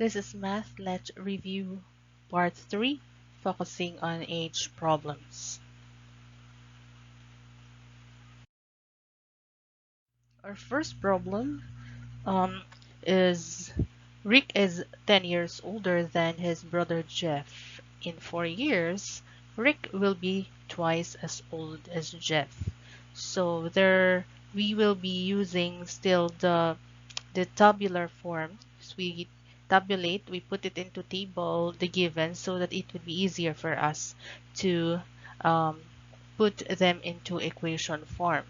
This is Math Let's Review Part 3, focusing on age problems. Our first problem is Rick is 10 years older than his brother Jeff. In 4 years, Rick will be twice as old as Jeff. So there we will be using still the tabular form. So we tabulate, we put it into table, the given, so that it would be easier for us to um, put them into equation form.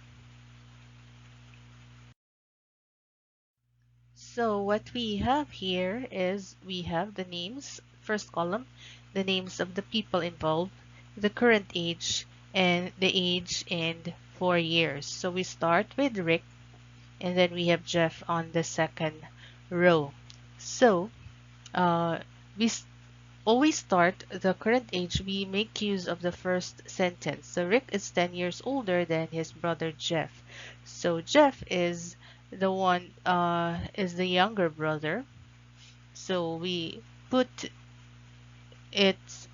So what we have here is we have the names, first column, the names of the people involved, the current age, and the age in 4 years. So we start with Rick, and then we have Jeff on the second row. So we always start the current age. We make use of the first sentence. So Rick is 10 years older than his brother Jeff. So Jeff is the younger brother. So put it,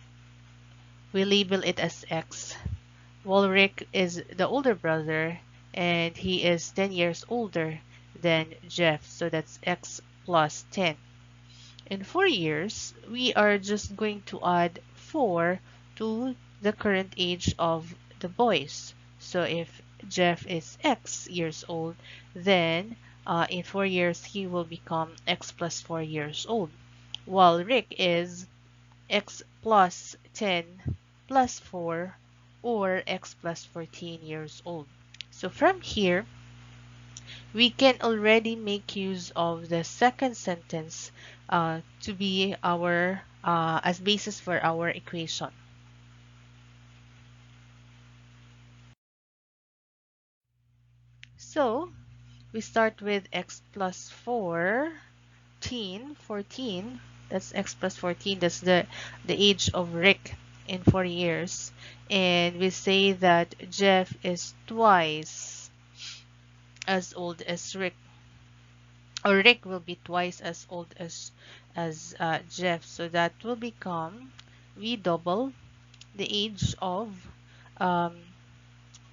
we label it as X. While Rick is the older brother and he is 10 years older than Jeff. So that's X plus 10. In 4 years, we are just going to add 4 to the current age of the boys. So if Jeff is X years old, then in 4 years he will become X plus 4 years old. While Rick is X plus 10 plus 4 or X plus 14 years old. So from here, we can already make use of the second sentence to be our as basis for our equation. So we start with x plus 14. That's x plus 14. That's the age of Rick in 4 years. And we say that Jeff is twice as old as Rick. Or Rick will be twice as old as Jeff. So that will become, we double the age of um,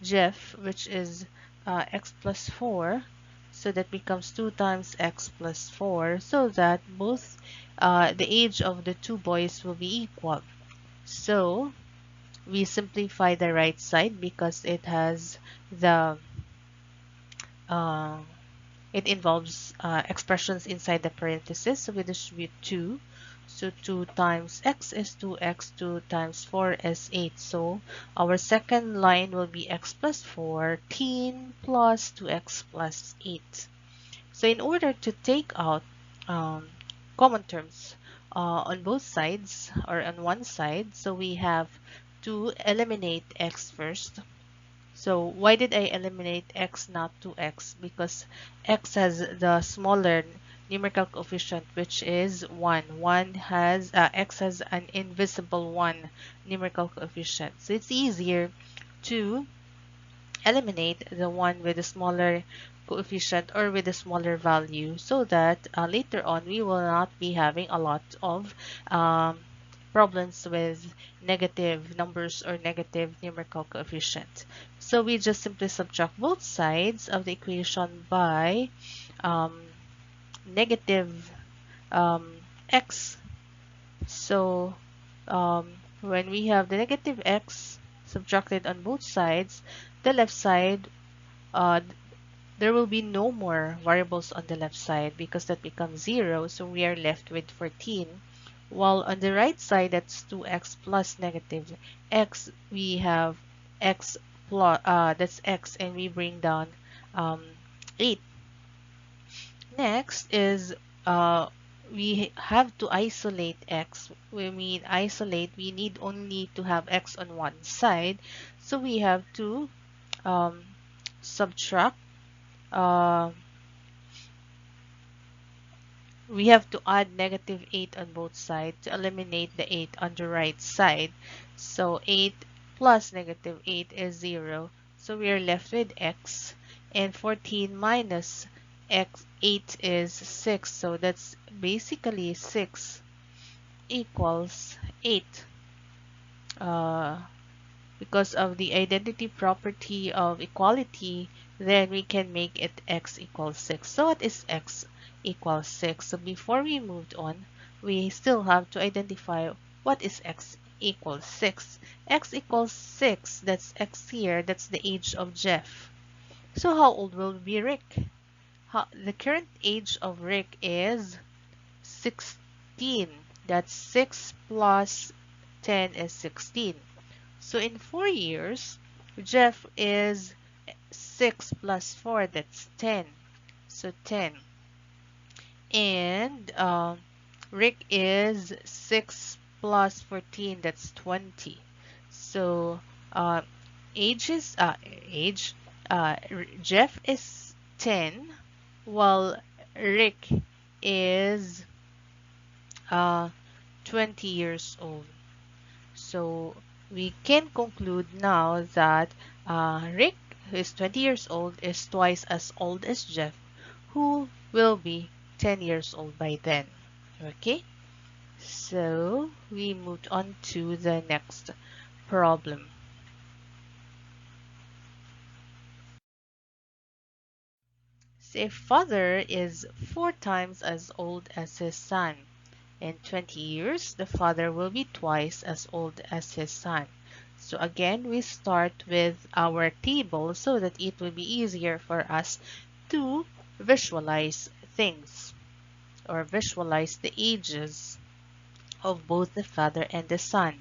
Jeff, which is x plus 4. So that becomes 2 times x plus 4, so that both the age of the two boys will be equal. So we simplify the right side because it has the it involves expressions inside the parentheses. So we distribute 2. So 2 times x is 2x, 2 times 4 is 8. So our second line will be x plus 14 plus 2x plus 8. So in order to take out common terms on both sides or on one side, so we have to eliminate x first. So why did I eliminate x not 2x? Because x has the smaller numerical coefficient, which is 1. X has an invisible 1 numerical coefficient. So it's easier to eliminate the one with a smaller coefficient or with a smaller value, so that later on we will not be having a lot of problems with negative numbers or negative numerical coefficient. So we just simply subtract both sides of the equation by um, negative x. So when we have the negative x subtracted on both sides, the left side, uh, there will be no more variables on the left side because that becomes 0. So we are left with 14. While on the right side, that's 2x plus negative x, we have x plus, that's x, and we bring down 8. Next is we have to isolate x. When we isolate, we need only to have x on one side. So we have to subtract. We have to add negative 8 on both sides to eliminate the 8 on the right side. So 8 plus negative 8 is 0. So we are left with x. And 14 minus x 8 is 6, so that's basically 6 equals 8. Uh, because of the identity property of equality, then we can make it x equals 6. So what is x equals 6? So before we moved on, we still have to identify what is x equals 6. X equals 6, that's x here, that's the age of Jeff. So how old will be Rick? The current age of Rick is 16. That's 6 plus 10 is 16. So in 4 years, Jeff is 6 plus 4, that's 10. So 10. And Rick is 6 plus 14, that's 20. So uh, age is age. Jeff is 10, while Rick is uh, 20 years old. So we can conclude now that Rick, who is 20 years old, is twice as old as Jeff, who will be 10 years old by then. Okay, so we moved on to the next problem. Say father is 4 times as old as his son. In 20 years, the father will be twice as old as his son. So again, we start with our table so that it will be easier for us to visualize things or visualize the ages of both the father and the son.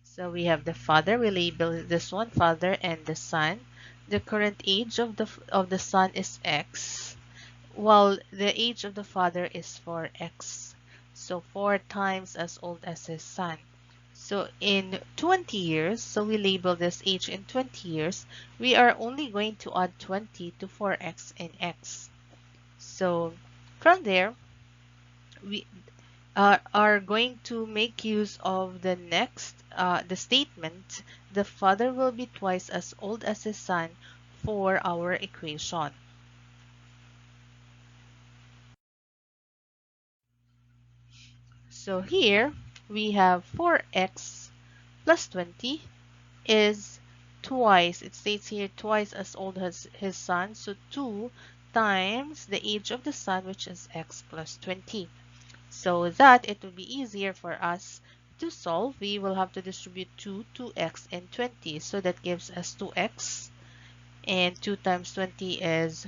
So we have the father, we label this one father and the son. The current age of the son is X, while the age of the father is 4x. So 4 times as old as his son. So in 20 years, so we label this age in 20 years, we are only going to add 20 to 4x and x. So from there, we are going to make use of the next, the statement, the father will be twice as old as his son for our equation. So here we have 4x plus 20 is twice, it states here twice as old as his son, so 2 times the age of the son, which is x plus 20. So that it will be easier for us to solve, we will have to distribute 2x, and 20. So that gives us 2x, and 2 times 20 is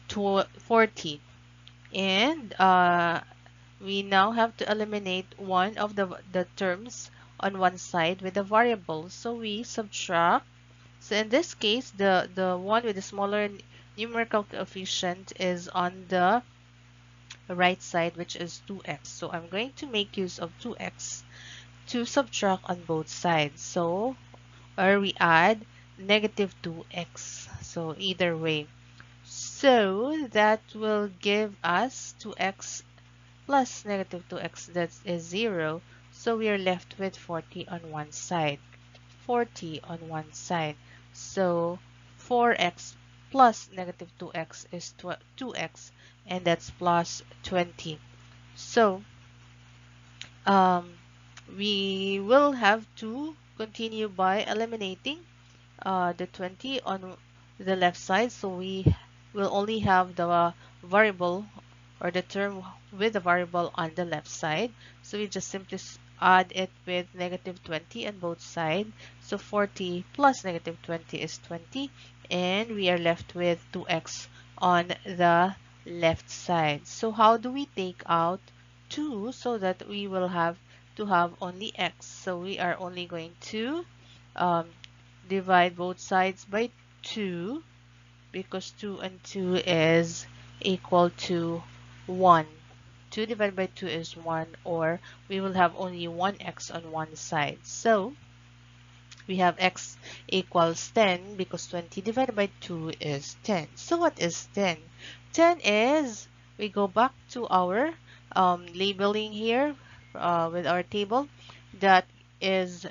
40. And we now have to eliminate one of the terms on one side with a variable. So we subtract. So in this case, the one with the smaller numerical coefficient is on the right side, which is 2x. So I'm going to make use of 2x to subtract on both sides. So, or we add negative 2x. So either way. So that will give us 2x plus negative 2x, that is 0. So we are left with 40 on one side. 40 on one side. So 4x plus negative 2x is 2x, and that's plus 20. So um, we will have to continue by eliminating the 20 on the left side. So we will only have the variable or the term with the variable on the left side. So we just simply add it with negative 20 on both sides. So 40 plus negative 20 is 20. And we are left with 2x on the left side. So how do we take out 2 so that we will have to have only x? So we are only going to um, divide both sides by 2, because 2 and 2 is equal to 1. 2 divided by 2 is 1, or we will have only 1x on one side. So we have x equals 10 because 20 divided by 2 is 10. So what is 10? 10 is, we go back to our labeling here with our table, that is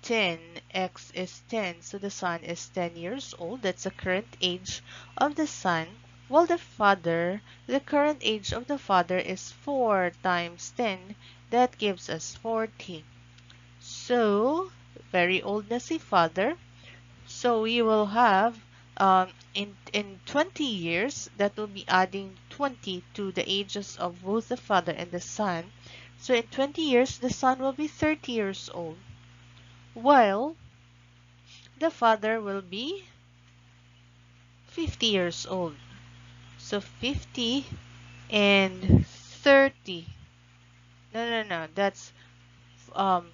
10, x is 10, so the son is 10 years old. That's the current age of the son. While the current age of the father is 4 times 10. That gives us 40. So, very old na si father. So we will have in 20 years, that will be adding 20 to the ages of both the father and the son. So in 20 years, the son will be 30 years old, while the father will be 50 years old. So 50 and 30. No. That's um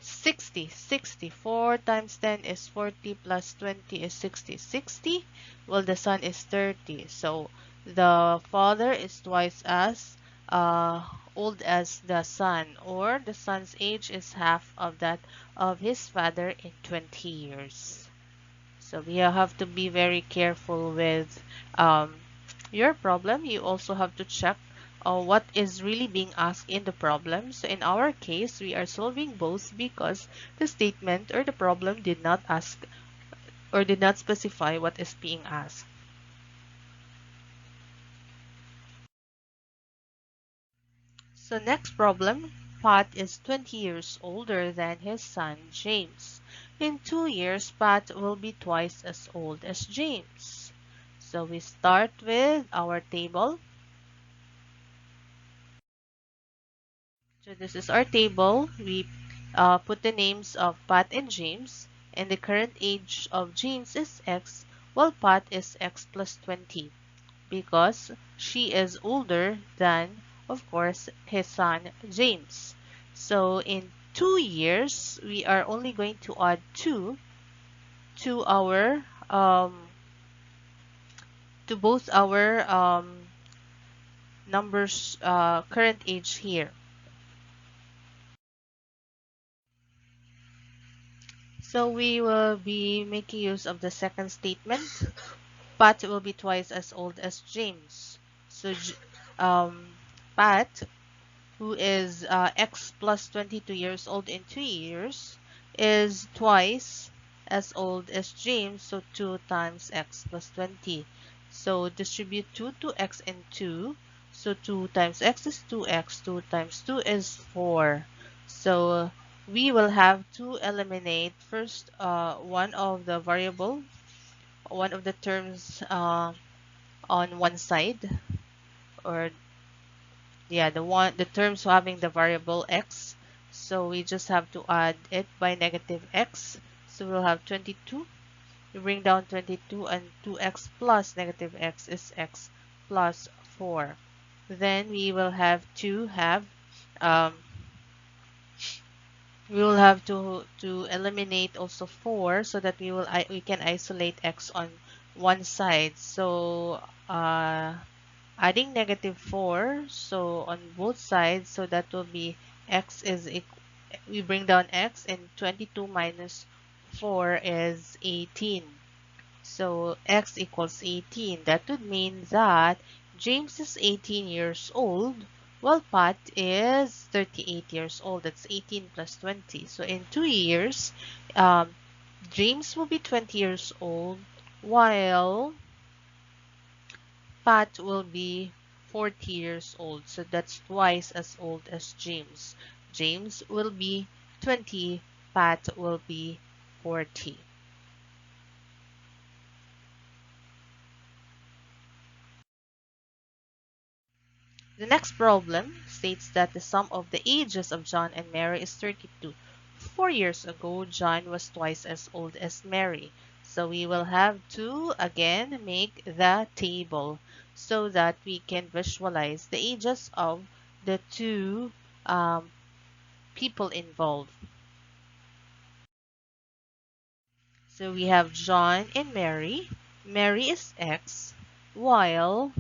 60. 4 times 10 is 40 plus 20 is 60. 60, well, the son is 30. So the father is twice as old as the son, or the son's age is half of that of his father in 20 years. So we have to be very careful with your problem. You also have to check what is really being asked in the problem. So in our case, we are solving both because the statement or the problem did not ask or did not specify what is being asked. So next problem, Pat is 20 years older than his son James. In 2 years, Pat will be twice as old as James. So we start with our table. So this is our table. We put the names of Pat and James, and the current age of James is X, while Pat is X plus 20 because she is older than, of course, his son James. So in 2 years, we are only going to add 2 to our to both our numbers current age here. So we will be making use of the second statement. Pat will be twice as old as James. So um, Pat, who is X plus 22 years old in 2 years, is twice as old as James. So 2 times X plus 20. So distribute 2 to X and 2. So 2 times X is 2X. 2 times 2 is 4. So we will have to eliminate first one of the variable, one of the terms on one side, or yeah, the terms having the variable x. So we just have to add it by negative x. So we'll have 22. We bring down 22, and 2x plus negative x is x plus 4. Then um, we will have to eliminate also 4 so that we can isolate x on one side. So adding negative 4, so on both sides, so that will be x is we bring down x, and 22 minus 4 is 18. So x equals 18. That would mean that James is 18 years old, while Pat is 38 years old. That's 18 plus 20. So in 2 years, um, James will be 20 years old, while Pat will be 40 years old. So that's twice as old as James. James will be 20, Pat will be 40. The next problem states that the sum of the ages of John and Mary is 32. 4 years ago, John was twice as old as Mary. So we will have to again make the table so that we can visualize the ages of the two um, people involved. So we have John and Mary. Mary is X, while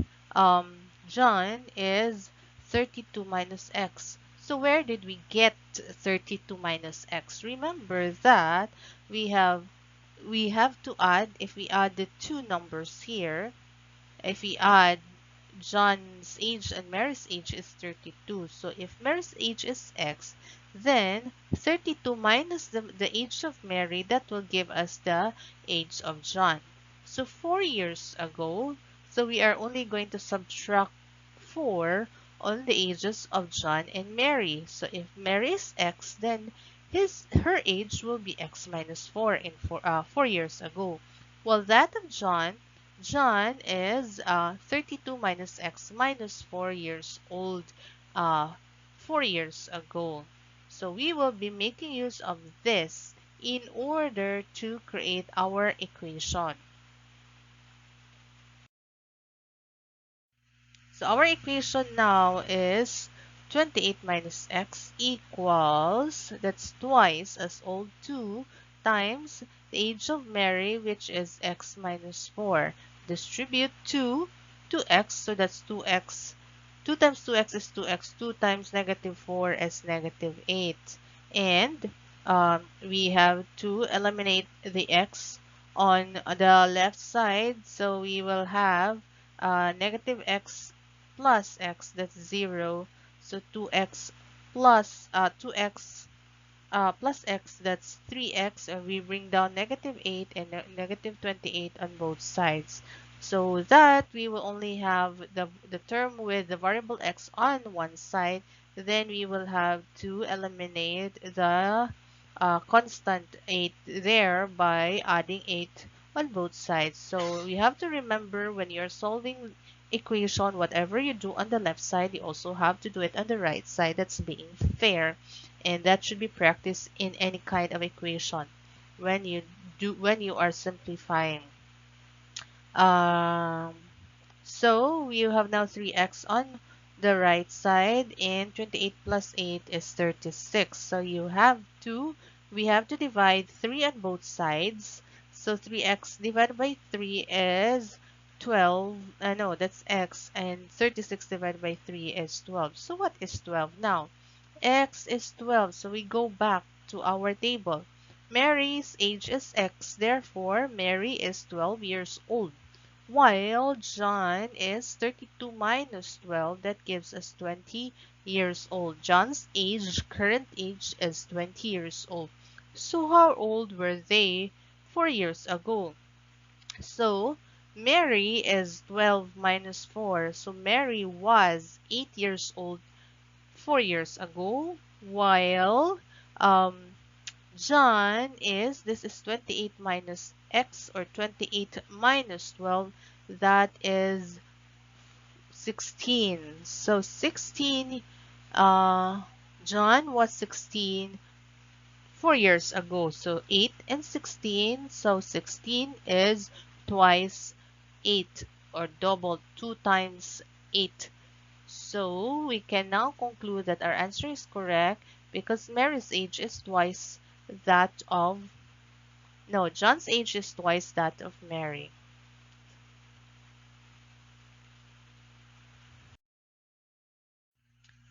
John is 32 minus X. So where did we get 32 minus X? Remember that we have to add, if we add the two numbers here, if we add John's age and Mary's age is 32. So if Mary's age is X, Then 32 minus the age of Mary, that will give us the age of John. So 4 years ago, so we are only going to subtract 4 on the ages of John and Mary. So if Mary is X, then her age will be X minus 4 in 4 years ago. Well, that of John is 32 minus X minus 4 years old, uh, 4 years ago. So we will be making use of this in order to create our equation. So our equation now is 28 minus x equals, that's twice as old 2 times the age of Mary, which is x minus 4. Distribute 2 to x, so that's 2x. 2 times 2x is 2x. 2 times negative 4 is negative 8. And we have to eliminate the x on the left side, so we will have negative x plus x, that's 0. So 2x plus x, that's 3x, and we bring down negative 8 and negative 28 on both sides. So that we will only have the term with the variable x on one side. Then we will have to eliminate the constant 8 there by adding 8 on both sides. So we have to remember, when you're solving equation, whatever you do on the left side, you also have to do it on the right side. That's being fair, and that should be practiced in any kind of equation when you are simplifying. um, so you have now 3x on the right side, and 28 plus 8 is 36. So we have to divide 3 on both sides. So 3x divided by 3 is 12. No, that's x, and 36 divided by 3 is 12. So what is 12 now? X is 12, so we go back to our table. Mary's age is X, therefore Mary is 12 years old, while John is 32 minus 12, that gives us 20 years old. John's current age is 20 years old. So how old were they 4 years ago? So Mary is 12 minus 4, so Mary was 8 years old 4 years ago, while um, this is 28 minus x, or 28 minus 12, that is 16. So 16, John was 16 4 years ago. So 8 and 16, so 16 is twice 8, or double 2 times 8. So we can now conclude that our answer is correct, because Mary's age is twice that of, no, John's age is twice that of Mary.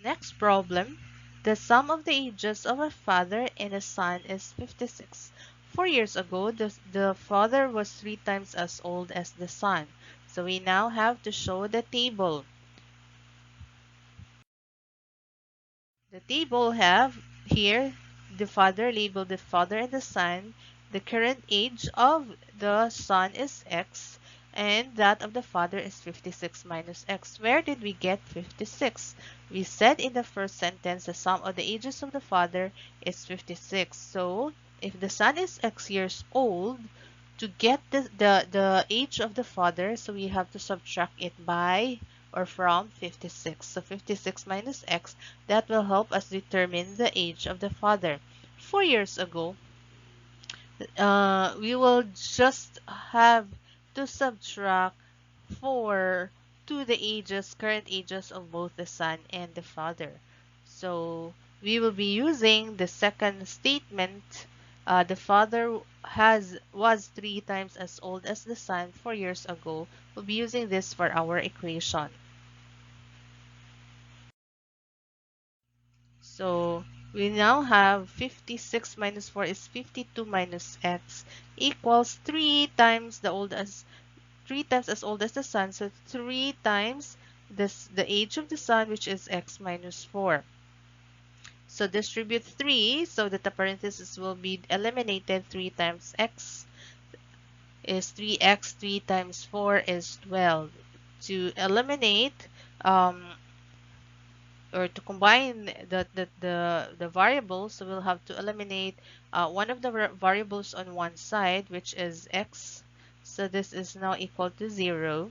Next problem. The sum of the ages of a father and a son is 56. 4 years ago, the father was 3 times as old as the son. So we now have to show the table. The table have here the father, labeled the father and the son. The current age of the son is x, and that of the father is 56 minus x. Where did we get 56? We said in the first sentence the sum of the ages of the father is 56. So if the son is x years old, to get the age of the father, so we have to subtract it by or from 56. So 56 minus x, that will help us determine the age of the father. 4 years ago, we will just have to subtract 4 to the current ages of both the son and the father. So we will be using the second statement. The father was 3 times as old as the son 4 years ago. We'll be using this for our equation. So we now have 56 minus 4 is 52 minus x equals 3 times as old as the sun. So 3 times the age of the sun, which is x minus 4. So distribute 3 so that the parenthesis will be eliminated. 3 times x is 3x, 3 times 4 is 12. To eliminate or to combine the variables, so we'll have to eliminate one of the variables on one side, which is x. So this is now equal to 0.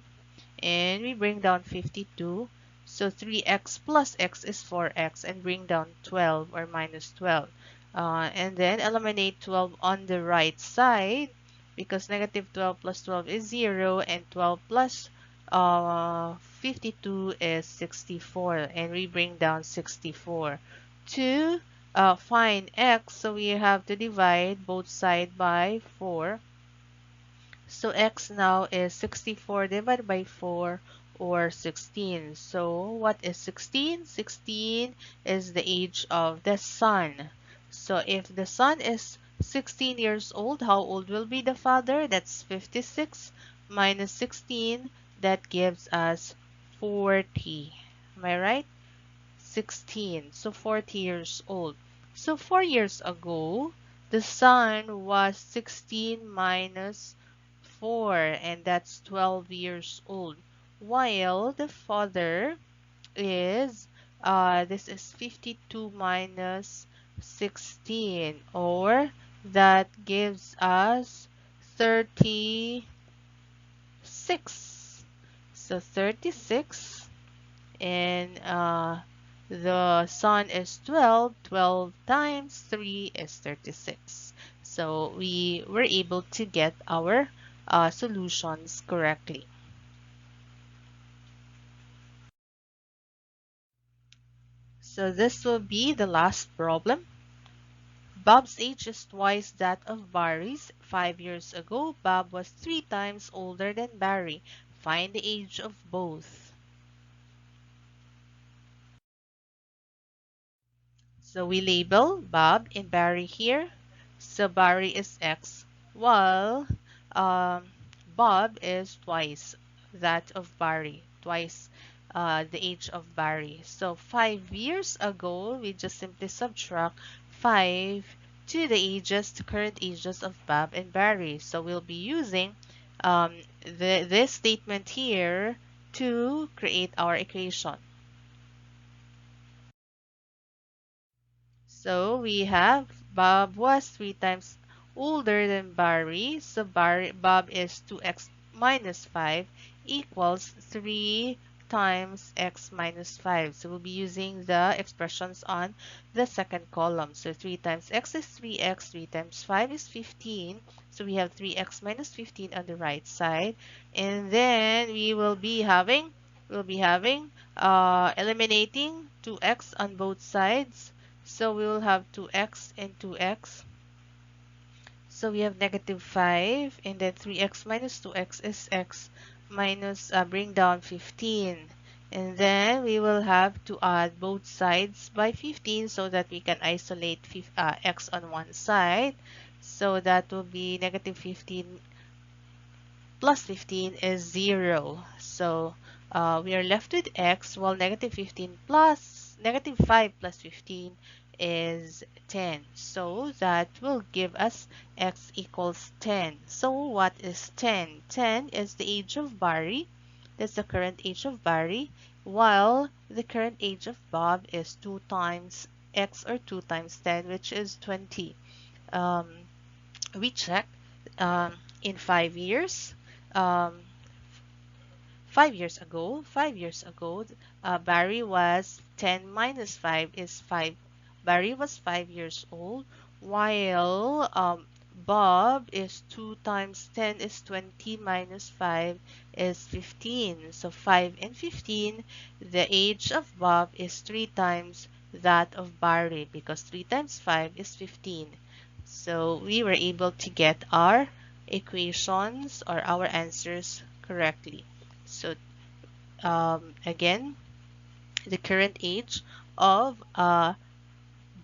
And we bring down 52. So 3x plus x is 4x, and bring down 12 or minus 12. And then eliminate 12 on the right side because negative 12 plus 12 is 0, and 12 plus 52 is 64, and we bring down 64. To find x, so we have to divide both sides by 4. So x now is 64 divided by 4, or 16. So what is 16? 16 is the age of the son. So if the son is 16 years old, how old will be the father? That's 56 minus 16. That gives us 40. Am I right? 16. So 40 years old. So 4 years ago, the son was 16 minus 4, and that's 12 years old. While the father is, this is 52 minus 16, or that gives us 36. So 36, and the son is 12. 12 times 3 is 36. So we were able to get our solutions correctly. So this will be the last problem. Bob's age is twice that of Barry's. 5 years ago, Bob was 3 times older than Barry. Find the age of both. So we label Bob and Barry here. So Barry is X, while um, Bob is twice that of Barry, twice the age of Barry. So 5 years ago, we just simply subtract 5 to the current ages of Bob and Barry. So we'll be using this statement here to create our equation. So we have Bob was 3 times older than Barry. So Bob is 2x minus 5 equals 3 times x minus 5. So we'll be using the expressions on the second column. So 3 times x is 3x, 3 times 5 is 15. So we have 3x minus 15 on the right side. And then we'll be having eliminating 2x on both sides. So we will have 2x and 2x. So we have negative 5, and then 3x minus 2x is x minus, bring down 15. And then we will have to add both sides by 15 so that we can isolate x on one side. So that will be negative 15 plus 15 is 0. So we are left with x, while negative 5 plus 15 is 10. So that will give us x equals 10. So what is 10? 10 is the age of Barry. That's the current age of Barry, while the current age of Bob is 2 times x, or 2 times 10, which is 20. Um, we check in 5 years. Um, 5 years ago, Barry was 10 minus 5 is 5. Barry was 5 years old, while Bob is 2 times 10 is 20 minus 5 is 15. So 5 and 15, the age of Bob is 3 times that of Barry because 3 times 5 is 15. So we were able to get our equations or our answers correctly. So again, the current age of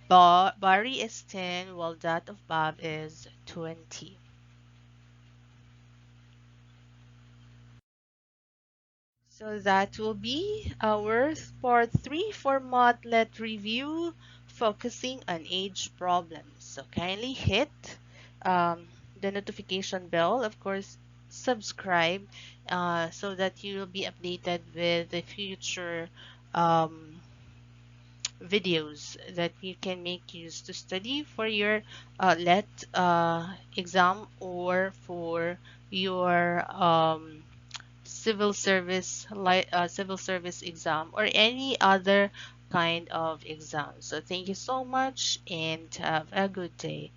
Barry is 10, while that of Bob is 20. So that will be our part 3 for Modlet review focusing on age problems. So kindly hit um, the notification bell, of course, subscribe so that you will be updated with the future um, videos that you can make use to study for your let exam or for your civil service exam or any other kind of exam. So thank you so much and have a good day.